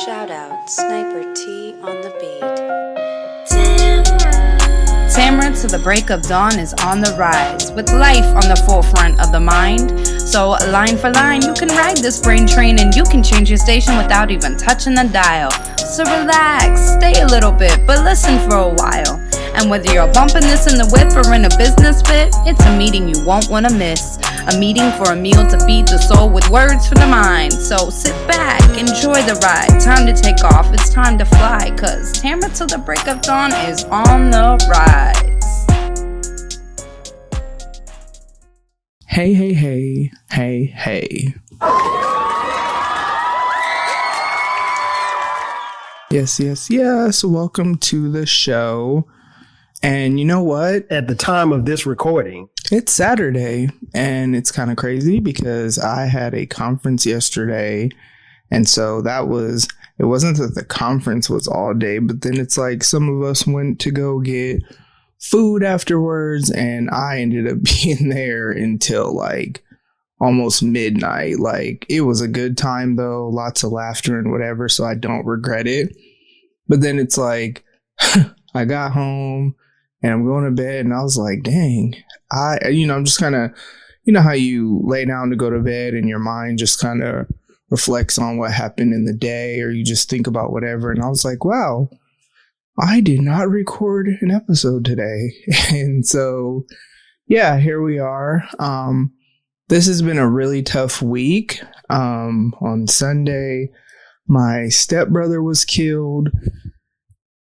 Shout out Sniper T on the beat. Tamara to the break of dawn is on the rise, with life on the forefront of the mind. So line for line, you can ride this brain train and you can change your station without even touching the dial. So relax, stay a little bit, but listen for a while. And whether you're bumping this in the whip or in a business fit, it's a meeting you won't want to miss. A meeting for a meal to feed the soul with words for the mind. So sit back, enjoy the ride. Time to take off, it's time to fly. Cause Tamara till the break of dawn is on the rise. Hey, hey, hey, hey, hey. Yes, yes, yes. Welcome to the show. And you know what? At the time of this recording, it's Saturday, and it's kind of crazy because I had a conference yesterday. And so it wasn't that the conference was all day, but then it's like some of us went to go get food afterwards, and I ended up being there until like almost midnight. Like, it was a good time though, lots of laughter and whatever, so I don't regret it. But then it's like I got home and I'm going to bed, and I was like, dang, I'm just kind of, how you lay down to go to bed and your mind just kind of reflects on what happened in the day, or you just think about whatever. And I was like, wow, I did not record an episode today. And so, yeah, here we are. This has been a really tough week. On Sunday, my stepbrother was killed.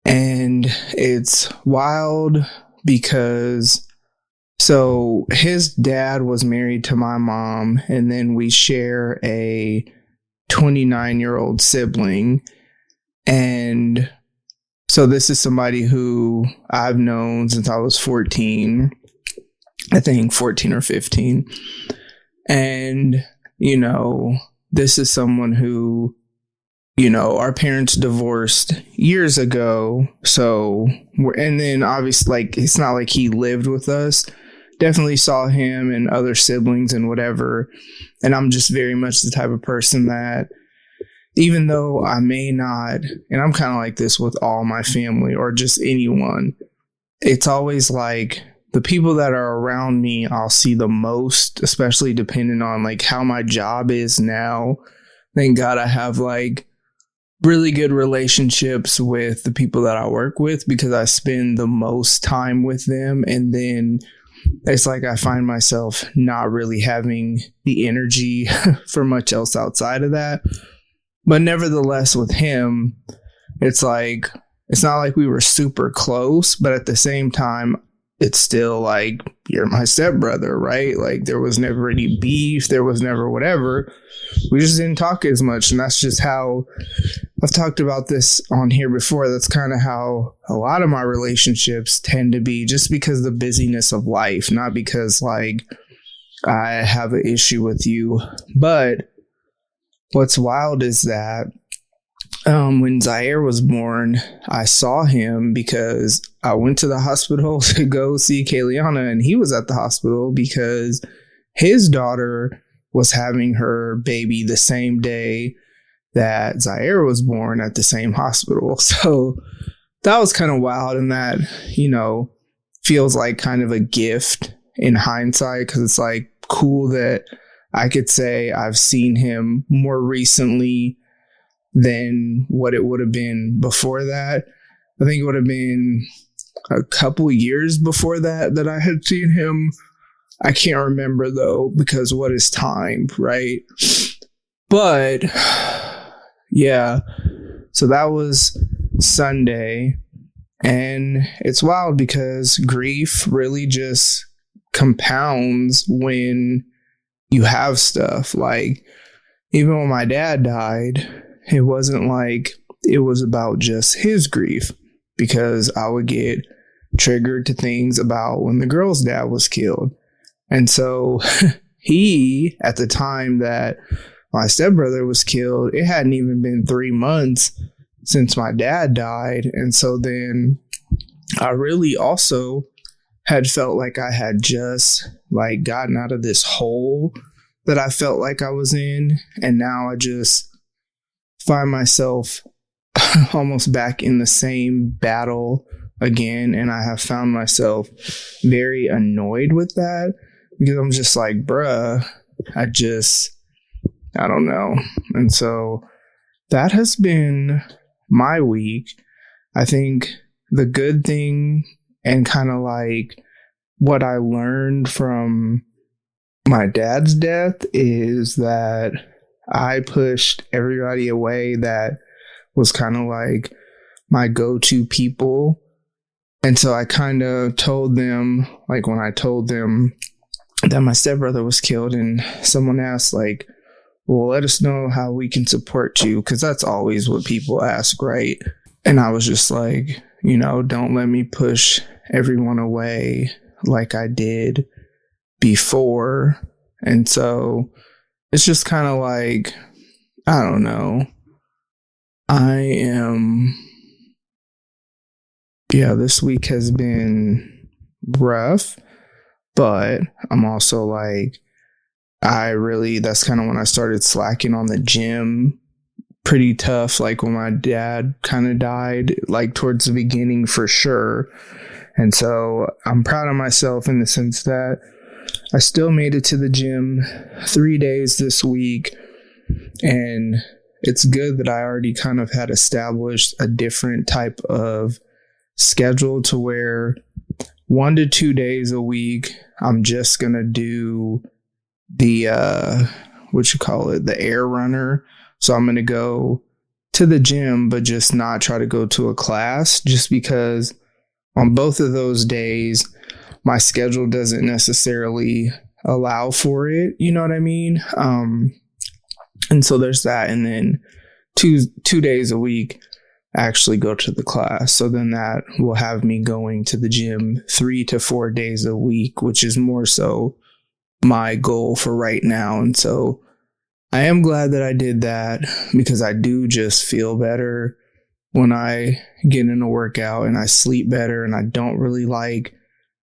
And it's wild because, so his dad was married to my mom, and then we share a 29-year-old sibling. And so this is somebody who I've known since I was 14, I think 14 or 15. And, this is someone who, our parents divorced years ago. So, and then obviously, like, it's not like he lived with us. Definitely saw him and other siblings and whatever. And I'm just very much the type of person that, even though I may not, and I'm kind of like this with all my family or just anyone, it's always like the people that are around me, I'll see the most, especially depending on like how my job is now. Thank God I have like really good relationships with the people that I work with because I spend the most time with them. And then it's like I find myself not really having the energy for much else outside of that. But nevertheless, with him, it's like, it's not like we were super close, but at the same time, it's still like, you're my stepbrother, right? Like, there was never any beef. There was never whatever. We just didn't talk as much. And that's just how, I've talked about this on here before. That's kind of how a lot of my relationships tend to be, just because of the busyness of life, not because like I have an issue with you. But what's wild is that when Zaire was born, I saw him because I went to the hospital to go see Kayliana, and he was at the hospital because his daughter was having her baby the same day that Zaire was born at the same hospital. So that was kind of wild, and that, feels like kind of a gift in hindsight, because it's like cool that I could say I've seen him more recently than what it would have been before that. I think it would have been a couple years before that I had seen him. I can't remember though, because what is time, right? But yeah, so that was Sunday, and it's wild because grief really just compounds when you have stuff. Like, even when my dad died, it wasn't like it was about just his grief, because I would get triggered to things about when the girl's dad was killed. And so he, at the time that my stepbrother was killed, it hadn't even been 3 months since my dad died. And so then I really also had felt like I had just like gotten out of this hole that I felt like I was in. And now I just find myself almost back in the same battle again. And I have found myself very annoyed with that because I'm just like, bruh, I don't know. And so that has been my week. I think the good thing and kind of like what I learned from my dad's death is that I pushed everybody away that was kind of like my go-to people. And so I kind of told them, like when I told them that my stepbrother was killed and someone asked like, well, let us know how we can support you, because that's always what people ask, right? And I was just like, don't let me push everyone away like I did before. And so it's just kind of like, I don't know. This week has been rough, but I'm also like, that's kind of when I started slacking on the gym pretty tough, like when my dad kind of died, like towards the beginning for sure. And so I'm proud of myself in the sense that I still made it to the gym 3 days this week. And it's good that I already kind of had established a different type of schedule to where 1 to 2 days a week, I'm just going to do the, the air runner. So I'm going to go to the gym, but just not try to go to a class, just because on both of those days, my schedule doesn't necessarily allow for it. You know what I mean? And so there's that. And then two days a week, I actually go to the class. So then that will have me going to the gym 3 to 4 days a week, which is more so my goal for right now. And so I am glad that I did that, because I do just feel better when I get in a workout, and I sleep better, and I don't really like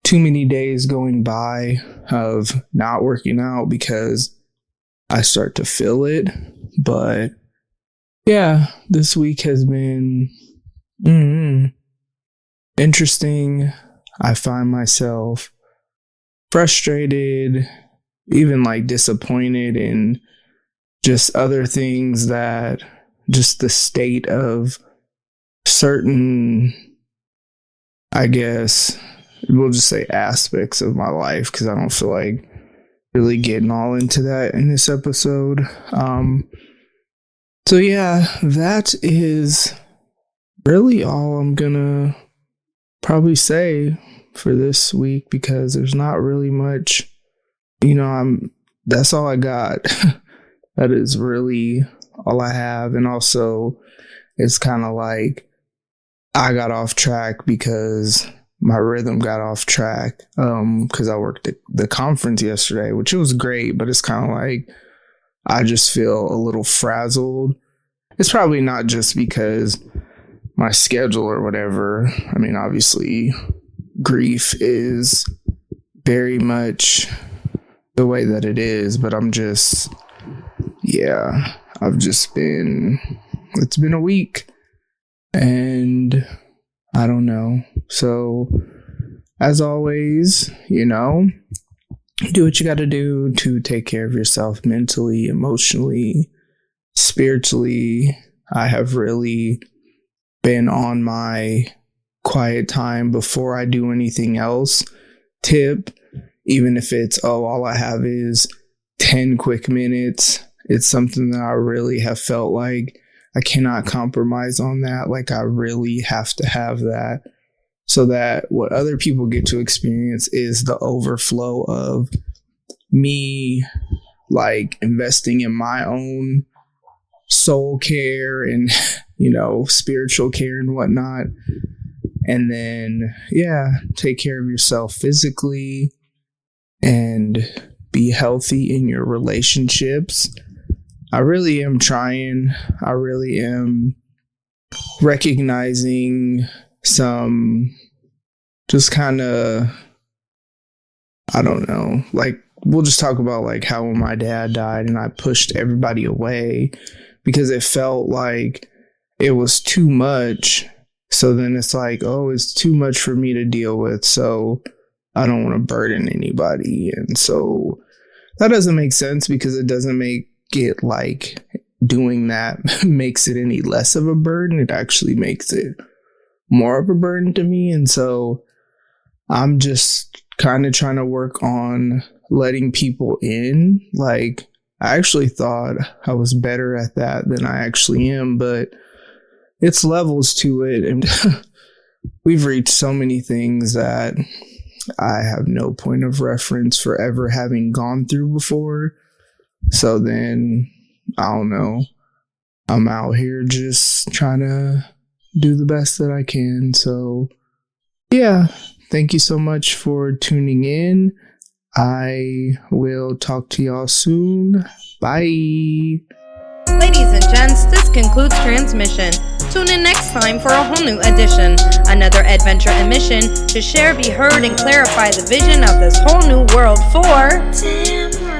too many days going by of not working out because I start to feel it. But yeah, this week has been interesting. I find myself frustrated, even like disappointed in just other things, that just the state of certain, I guess we'll just say, aspects of my life, because I don't feel like really getting all into that in this episode. So yeah, that is really all I'm gonna probably say for this week, because there's not really much, that's all I got. That is really all I have. And also, it's kind of like I got off track because my rhythm got off track, because I worked at the conference yesterday, which it was great, but it's kind of like I just feel a little frazzled. It's probably not just because my schedule or whatever. I mean, obviously, grief is very much the way that it is, but I'm just, it's been a week, and I don't know. So, as always, do what you got to do to take care of yourself mentally, emotionally, spiritually. I have really been on my quiet time before I do anything else tip, even if it's, all I have is 10 quick minutes. It's something that I really have felt like I cannot compromise on that. Like, I really have to have that, so that what other people get to experience is the overflow of me, like, investing in my own soul care and, spiritual care and whatnot. And then, take care of yourself physically and be healthy in your relationships. I really am trying. I really am recognizing some just kind of, I don't know, like, we'll just talk about like how when my dad died and I pushed everybody away, because it felt like it was too much. So then it's like, oh, it's too much for me to deal with. So I don't want to burden anybody. And so that doesn't make sense, because it doesn't make it like doing that makes it any less of a burden. It actually makes it more of a burden to me. And so I'm just kind of trying to work on letting people in. Like, I actually thought I was better at that than I actually am, but it's levels to it. And we've reached so many things that I have no point of reference for ever having gone through before. So then, I don't know, I'm out here just trying to do the best that I can. So yeah, thank you so much for tuning in. I will talk to y'all soon. Bye. Ladies and gents, this concludes transmission. Tune in next time for a whole new edition. Another adventure and mission to share, be heard, and clarify the vision of this whole new world for